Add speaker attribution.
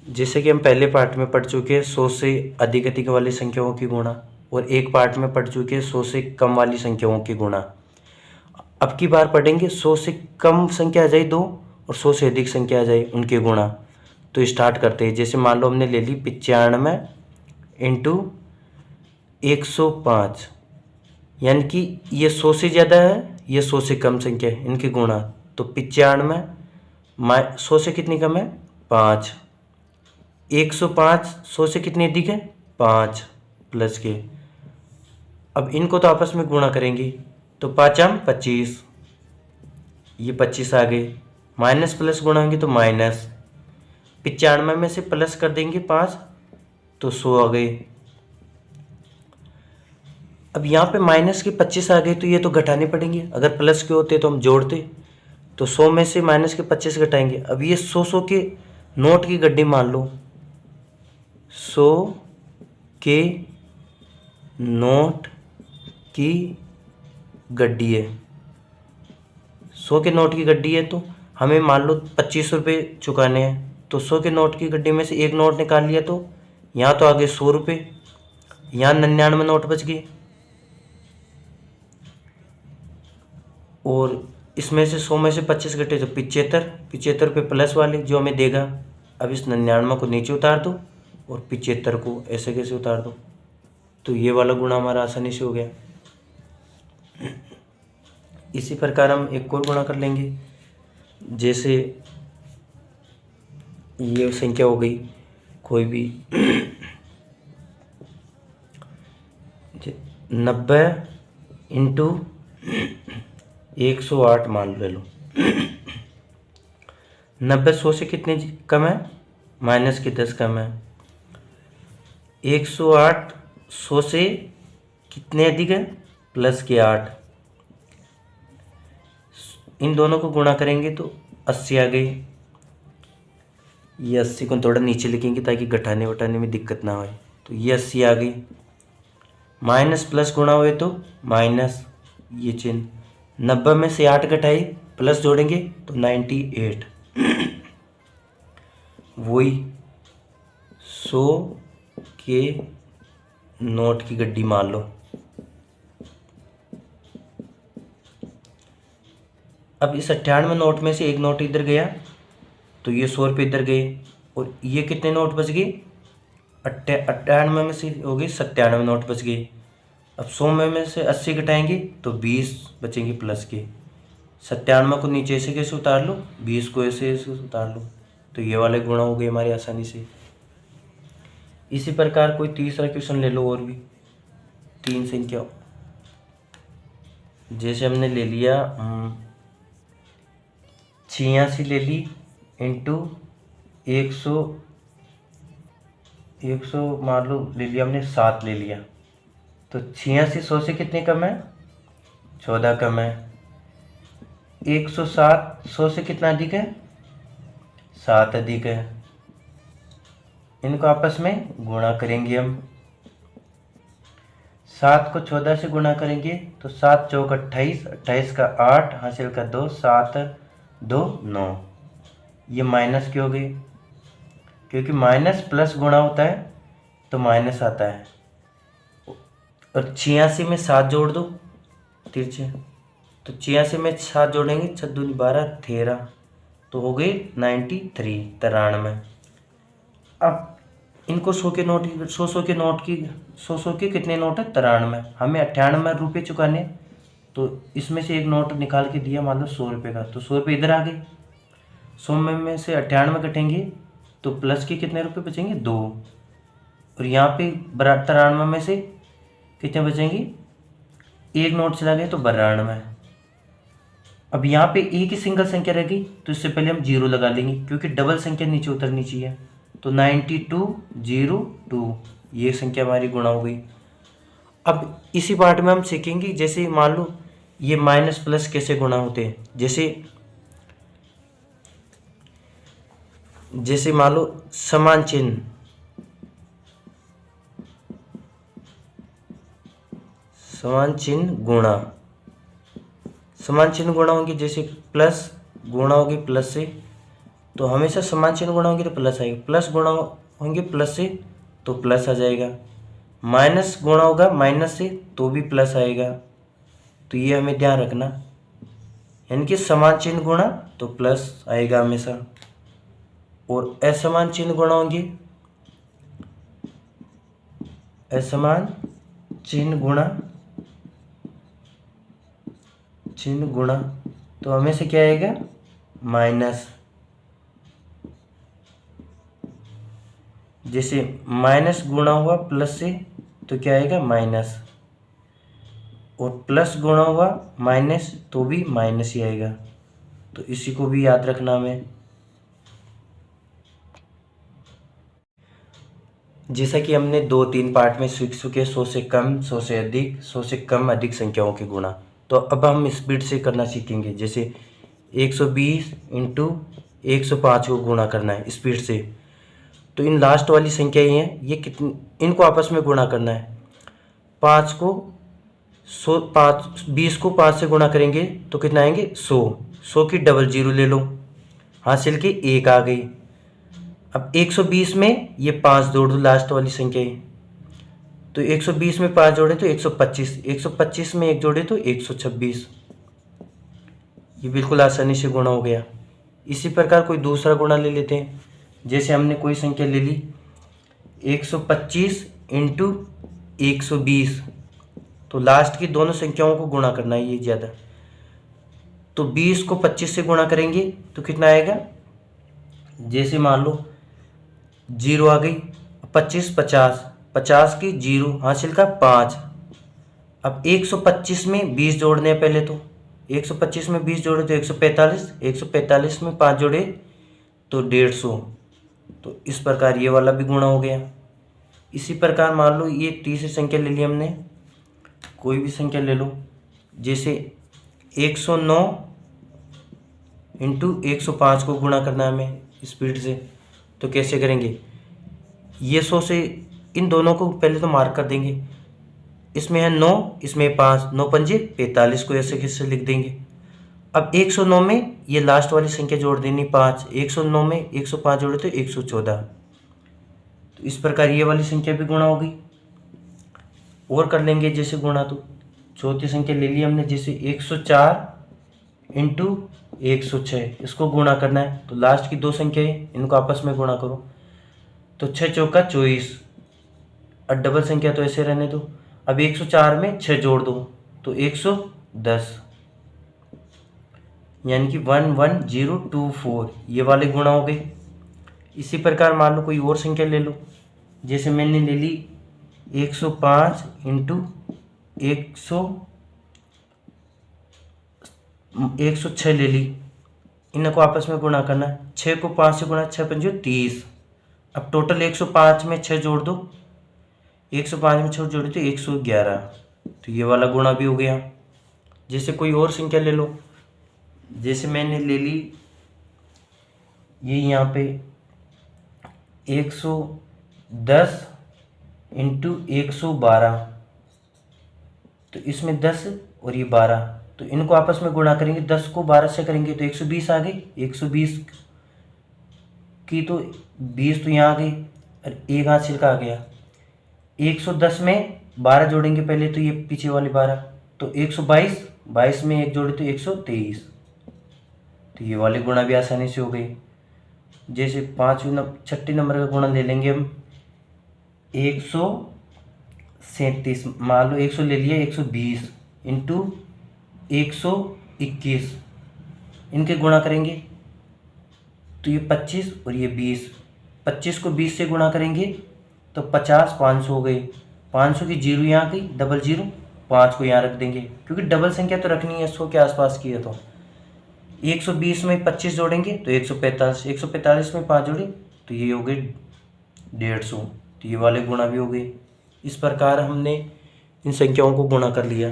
Speaker 1: जैसे कि हम पहले पार्ट में पढ़ चुके हैं 100 से अधिक अधिक वाली संख्याओं की गुणा, और एक पार्ट में पढ़ चुके हैं 100 से कम वाली संख्याओं की गुणा। अब की बार पढ़ेंगे 100 से कम संख्या आ जाए 2 और 100 से अधिक संख्या आ जाए उनकी गुणा। तो स्टार्ट करते हैं। जैसे मान लो हमने ले ली 95 इंटू 105, यानी कि ये 100 से ज़्यादा है, ये 100 से कम संख्या है, इनकी गुणा। तो 95 100 से कितनी कम है 5, 105 100 से कितनी अधिक है 5 प्लस के। अब इनको तो आपस में गुणा करेंगे तो 5 25, ये 25 आ गए, माइनस प्लस गुणा होंगे तो माइनस, 95 में से प्लस कर देंगे 5 तो 100 आ गए। अब यहाँ पे माइनस के 25 आ गए तो ये तो घटाने पड़ेंगे, अगर प्लस के होते तो हम जोड़ते। तो 100 में से माइनस के 25 घटाएंगे। अब ये 100 के नोट की गड्डी मान लो, 100 के नोट की गड्डी है, 100 के नोट की गड्डी है, तो हमें मान लो 25 रुपये चुकाने हैं। तो 100 के नोट की गड्डी में से एक नोट निकाल लिया तो यहाँ तो आ गए 100 रुपये, यहाँ 99 नोट बच गए, और इसमें से 100 में से 25 घटे तो 75 रुपये प्लस वाले जो हमें देगा। अब इस 99 को नीचे उतार दो और 75 को ऐसे कैसे उतार दो, तो ये वाला गुणा हमारा आसानी से हो गया। इसी प्रकार हम एक और गुणा कर लेंगे। जैसे ये संख्या हो गई कोई भी 90 इंटू 108 मान ले लो। 90 100 से कितने कम है माइनस के 10 कम है। 108 100 से कितने अधिक है प्लस के 8। इन दोनों को गुणा करेंगे तो 80 आ गई। ये 80 को थोड़ा नीचे लिखेंगे ताकि घटाने वटाने में दिक्कत ना हो। तो ये 80 आ गई, माइनस प्लस गुणा हुए तो माइनस, ये चिन्ह। 90 में से 8 घटाए प्लस जोड़ेंगे तो 98। वही 100 के नोट की गड्डी मान लो। अब इस 98 नोट में से एक नोट इधर गया तो ये 100 रुपये इधर गए, और ये कितने नोट बच गए 98 में से हो गए 97 नोट बच गए। अब 100 में से 80 घटाएंगे तो 20 बचेंगे प्लस के। 97 को नीचे ऐसे कैसे उतार लो, 20 को ऐसे ऐसे उतार लो, तो ये वाले गुणा हो गए हमारे आसानी से। इसी प्रकार कोई तीसरा क्वेश्चन ले लो और भी 3 संख्या। जैसे हमने ले लिया 86 ले ली इंटू 100 मान लो ले लिया हमने 7 ले लिया, तो 86 100 से कितने कम है 14 कम है। 107 100 से कितना अधिक है 7 अधिक है। इनको आपस में गुणा करेंगे हम। 7 को 14 से गुणा करेंगे तो 7 चौक 28, 28 का 8 हासिल का 2, 7 2 9। ये माइनस क्यों हो गई, क्योंकि माइनस प्लस गुणा होता है तो माइनस आता है। और 86 में 7 जोड़ दो तिरछे, तो 86 में 7 जोड़ेंगे 6 दूनी 12 13, तो हो गई 93। अब इनको 100 के नोट की 100 के नोट की 100 के कितने नोट है 93। हमें 98 रुपये चुकाने, तो इसमें से एक नोट निकाल के दिया मान लो 100 रुपये का, तो 100 रुपये इधर आ गए। 100 में से 98 कटेंगे तो प्लस के कितने रुपये बचेंगे 2, और यहाँ पे 93 में से कितने बचेंगे, एक नोट चला गया तो 92। अब यहाँ पे एक ही सिंगल संख्या रह गई तो इससे पहले हम 0 लगा लेंगे, क्योंकि डबल संख्या नीचे उतरनी चाहिए। तो 9202 ये संख्या हमारी गुणा हो गई। अब इसी पार्ट में हम सीखेंगे, जैसे मान लो ये माइनस प्लस कैसे गुणा होते हैं। जैसे मान लो समान चिन्ह गुणा, समान चिन्ह गुणा होंगे। जैसे प्लस गुणा होगी प्लस से, तो हमेशा समान चिन्ह गुणा होंगे तो प्लस आएगा, प्लस गुणा होंगे प्लस से तो प्लस आ जाएगा, माइनस गुणा होगा माइनस से तो भी प्लस आएगा। तो ये हमें ध्यान रखना, यानी कि समान चिन्ह गुणा तो प्लस आएगा हमेशा, और असमान चिन्ह गुणा होंगे, असमान चिन्ह गुणा तो हमेशा क्या आएगा, माइनस। जैसे माइनस गुणा हुआ प्लस से तो क्या आएगा, माइनस, और प्लस गुणा हुआ माइनस तो भी माइनस ही आएगा। तो इसी को भी याद रखना हमें। जैसा कि हमने 2-3 पार्ट में सीख चुके 100 से कम, 100 से अधिक, 100 से कम अधिक संख्याओं के गुणा। तो अब हम स्पीड से करना सीखेंगे। जैसे 120 इंटू 105 को गुणा करना है स्पीड से। तो इन लास्ट वाली संख्याएं हैं, ये कितनी, इनको आपस में गुणा करना है। 20 को 5 से गुणा करेंगे तो कितना आएंगे, 100 की डबल जीरो ले लो, हासिल की 1 आ गई। अब 120 में ये 5 जोड़ दो लास्ट वाली संख्या है, तो 120 में 5 जोड़े तो 125, 125 में 1 जोड़े तो 126। ये बिल्कुल आसानी से गुणा हो गया। इसी प्रकार कोई दूसरा गुणा ले लेते हैं। जैसे हमने कोई संख्या ले ली 125 इंटू 120, तो लास्ट की दोनों संख्याओं को गुणा करना है, ये ज़्यादा। तो 20 को 25 से गुणा करेंगे तो कितना आएगा, जैसे मान लो 0 आ गई, 25 50, 50 की 0 हासिल का 5। अब 125 में 20 जोड़ने हैं पहले, तो 125 में 20 जोड़े तो 145, 145 में 5 जोड़े तो 150। तो इस प्रकार ये वाला भी गुणा हो गया। इसी प्रकार मान लो ये तीसरी संख्या ले ली हमने, कोई भी संख्या ले लो। जैसे 109 इंटू 105 को गुणा करना है हमें स्पीड से। तो कैसे करेंगे, ये 100 से इन दोनों को पहले तो मार्क कर देंगे। इसमें है 9, इसमें 5, 9 पंजे 45 को ऐसे कैसे लिख देंगे। अब 109 में ये लास्ट वाली संख्या जोड़ देनी 5, 109 में 105 जोड़े तो 114। तो इस प्रकार ये वाली संख्या भी गुणा हो गई। और कर लेंगे जैसे गुणा, तो चौथी संख्या ले ली हमने, जैसे 104 इंटू 106, इसको गुणा करना है। तो लास्ट की दो संख्याएं इनको आपस में गुणा करो, तो 6 चौका 24, और डबल संख्या तो ऐसे रहने दो। अब 104 में 6 जोड़ दो तो 110, यानी कि 11024, ये वाले गुणा हो गए। इसी प्रकार मान लो कोई और संख्या ले लो। जैसे मैंने ले ली 105 इंटू 106 ले ली, इनको आपस में गुणा करना है। 6 को 5 से गुणा, 6 पंजे 30। अब टोटल 105 में 6 जोड़ दो, 105 में 6 जोड़े तो 111। तो ये वाला गुणा भी हो गया। जैसे कोई और संख्या ले लो, जैसे मैंने ले ली ये यहाँ पे 110 इंटू 112, तो इसमें 10 और ये 12, तो इनको आपस में गुणा करेंगे। 10 को 12 से करेंगे तो 120 आ गई, 120 की तो 20 तो यहाँ आ गई और एक हासिल का आ गया। 110 में 12 जोड़ेंगे पहले, तो ये पीछे वाली 12, तो 122, 22 में 1 जोड़े तो 123। तो ये वाले गुणा भी आसानी से हो गई। जैसे छठी नंबर का गुणा ले लेंगे हम 137, मान लो 100 ले लिया, 120 इंटू 121, इनके गुणा करेंगे तो ये 25 और ये 20। 25 को 20 से गुणा करेंगे तो 50, 500 हो गए। 500 की 0 यहाँ गई, डबल 0, 5 को यहाँ रख देंगे क्योंकि डबल संख्या तो रखनी है 100 के आसपास की है। तो 120 में 25 जोड़ेंगे तो 145, 145 में 5 जोड़े तो ये हो गए 150। तो ये वाले गुणा भी हो गए। इस प्रकार हमने इन संख्याओं को गुणा कर लिया।